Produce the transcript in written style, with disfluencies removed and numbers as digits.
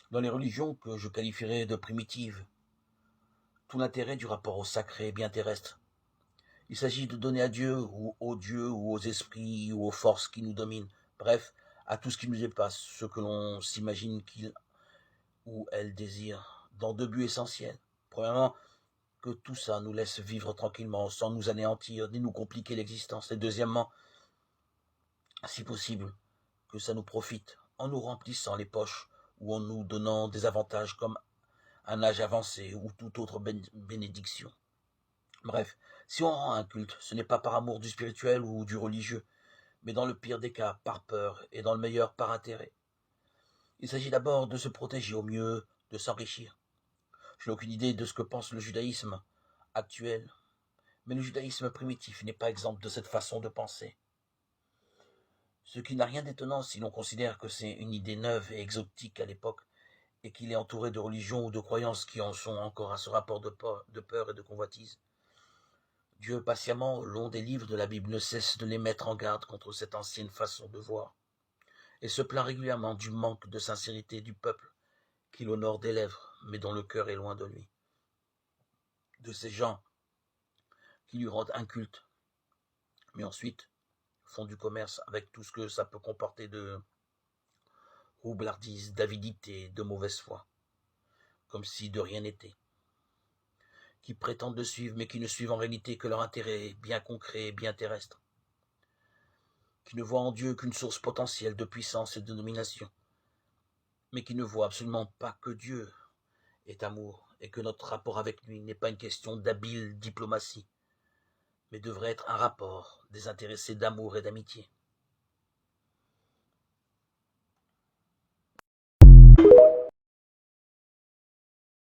Dans les religions que je qualifierais de primitives, tout l'intérêt du rapport au sacré est bien terrestre. Il s'agit de donner à Dieu, ou aux dieux, ou aux esprits, ou aux forces qui nous dominent, bref, à tout ce qui nous dépasse, ce que l'on s'imagine qu'il ou elle désire, dans deux buts essentiels. Premièrement, que tout ça nous laisse vivre tranquillement, sans nous anéantir, ni nous compliquer l'existence. Et deuxièmement, si possible, que ça nous profite, en nous remplissant les poches, ou en nous donnant des avantages comme un âge avancé, ou toute autre bénédiction. Bref, si on rend un culte, ce n'est pas par amour du spirituel ou du religieux, mais dans le pire des cas, par peur, et dans le meilleur, par intérêt. Il s'agit d'abord de se protéger au mieux, de s'enrichir. Je n'ai aucune idée de ce que pense le judaïsme actuel, mais le judaïsme primitif n'est pas exempt de cette façon de penser. Ce qui n'a rien d'étonnant si l'on considère que c'est une idée neuve et exotique à l'époque, et qu'il est entouré de religions ou de croyances qui en sont encore à ce rapport de peur et de convoitise. Dieu, patiemment, au long des livres de la Bible, ne cesse de les mettre en garde contre cette ancienne façon de voir, et se plaint régulièrement du manque de sincérité du peuple, qu'il honore des lèvres, mais dont le cœur est loin de lui. De ces gens qui lui rendent un culte, mais ensuite font du commerce avec tout ce que ça peut comporter de roublardise, d'avidité, de mauvaise foi, comme si de rien n'était, qui prétendent le suivre, mais qui ne suivent en réalité que leur intérêt bien concret et bien terrestre, qui ne voient en Dieu qu'une source potentielle de puissance et de domination, mais qui ne voient absolument pas que Dieu est amour, et que notre rapport avec lui n'est pas une question d'habile diplomatie, mais devrait être un rapport désintéressé d'amour et d'amitié.